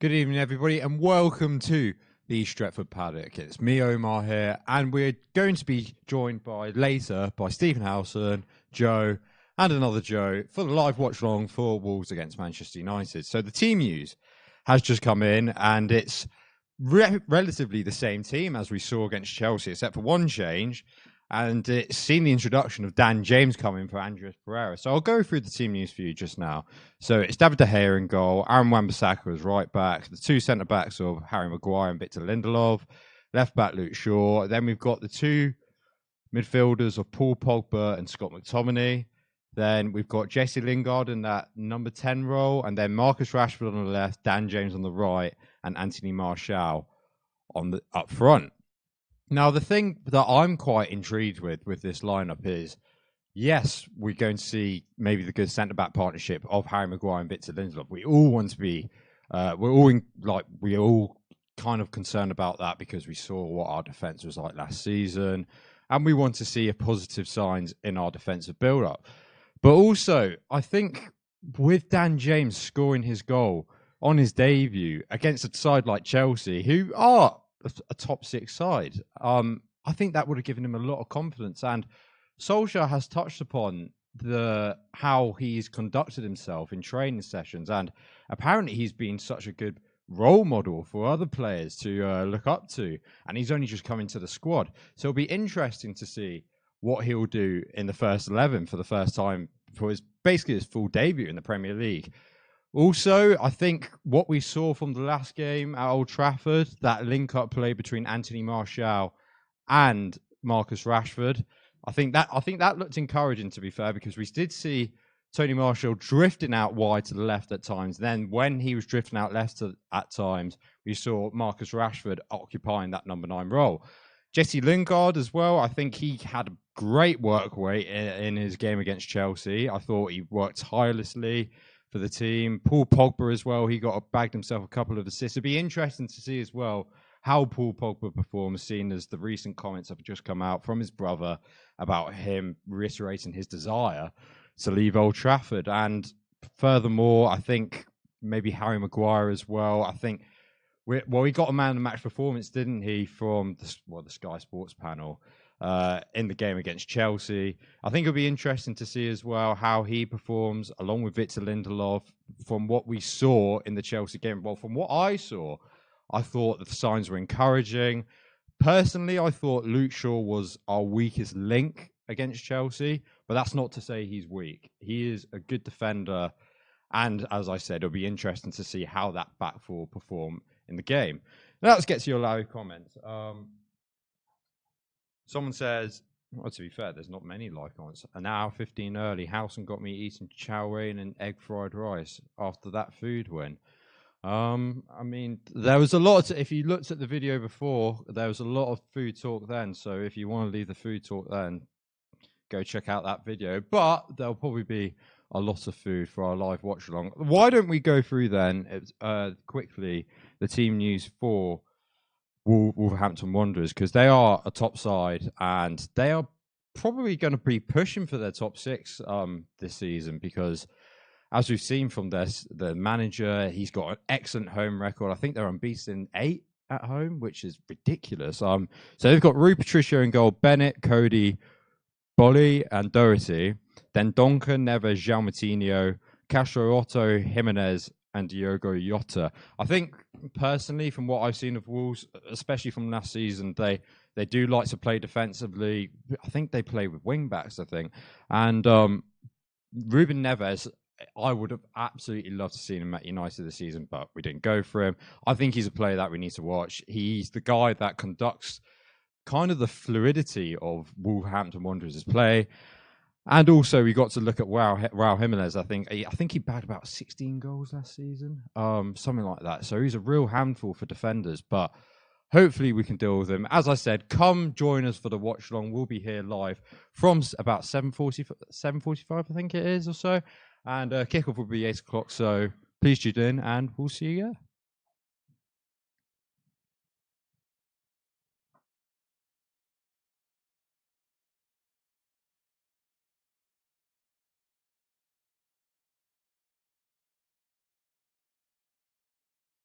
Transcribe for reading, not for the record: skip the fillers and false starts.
Good evening, everybody, and welcome to the Stretford Paddock. It's me, Omar, here, and we're going to be joined later by Stephen Howson, Joe, and another Joe for the live watch-along for Wolves against Manchester United. So the team news has just come in, and it's relatively the same team as we saw against Chelsea, except for one change, and it's seen the introduction of Dan James coming for Andreas Pereira. So I'll go through the team news for you just now. So it's David De Gea in goal, Aaron Wan-Bissaka as right back, the two centre-backs of Harry Maguire and Victor Lindelof, left-back Luke Shaw. Then we've got the two midfielders of Paul Pogba and Scott McTominay. Then we've got Jesse Lingard in that number 10 role, and then Marcus Rashford on the left, Dan James on the right, and Anthony Martial on the up front. Now, the thing that I'm quite intrigued with this lineup is, yes, we're going to see maybe the good centre-back partnership of Harry Maguire and Victor Lindelof. We all want to be, we're all kind of concerned about that because we saw what our defence was like last season, and we want to see positive signs in our defensive build-up. But also, I think with Dan James scoring his goal on his debut against a side like Chelsea, who are a top six side, I think that would have given him a lot of confidence. And Solskjaer has touched upon how he's conducted himself in training sessions, and apparently he's been such a good role model for other players to look up to, and he's only just come into the squad. So it'll be interesting to see what he'll do in the first 11 for the first time for basically his full debut in the Premier League. Also, I think what we saw from the last game at Old Trafford, that link-up play between Anthony Martial and Marcus Rashford, I think that looked encouraging, to be fair, because we did see Tony Martial drifting out wide to the left at times. Then when he was drifting out left at times, we saw Marcus Rashford occupying that number 9 role. Jesse Lingard as well, I think he had a great work rate in his game against Chelsea. I thought he worked tirelessly for the team. Paul Pogba as well, he bagged himself a couple of assists. It'd be interesting to see as well how Paul Pogba performs, seeing as the recent comments have just come out from his brother about him reiterating his desire to leave Old Trafford. And furthermore, I think maybe Harry Maguire as well. I think he got a man of the match performance, didn't he, from the Sky Sports panel in the game against Chelsea. I think it'll be interesting to see as well how he performs along with Victor Lindelof from what we saw in the Chelsea game. Well, from what I saw, I thought the signs were encouraging. Personally, I thought Luke Shaw was our weakest link against Chelsea, but that's not to say he's weak. He is a good defender, and as I said, it'll be interesting to see how that back four perform in the game. Now, let's get to your live comments. Someone says, well, to be fair, there's not many live comments. An hour 15 early, Howson got me eating chow mein and egg fried rice after that food win. I mean, there was a lot. If you looked at the video before, there was a lot of food talk then. So if you want to leave the food talk then, go check out that video. But there'll probably be a lot of food for our live watch along. Why don't we go through then quickly the team news for Wolverhampton Wanderers, because they are a top side and they are probably going to be pushing for their top 6 this season, because as we've seen from the manager, he's got an excellent home record. I think they're unbeaten 8 at home, which is ridiculous. So they've got Rui Patricio in goal, Bennett, Cody, Bolly and Doherty, then Duncan, Neves, João Moutinho, Castro, Otto, Jimenez, and Diogo Jota. I think, personally, from what I've seen of Wolves, especially from last season, they do like to play defensively. I think they play with wing-backs, I think. And Ruben Neves, I would have absolutely loved to see him at United this season, but we didn't go for him. I think he's a player that we need to watch. He's the guy that conducts kind of the fluidity of Wolverhampton Wanderers' play. And also, we got to look at Raul Jimenez. I think he bagged about 16 goals last season, something like that. So he's a real handful for defenders, but hopefully we can deal with him. As I said, come join us for the watch along. We'll be here live from about 7:45, I think it is, or so. And kickoff will be 8 o'clock. So please tune in, and we'll see you there.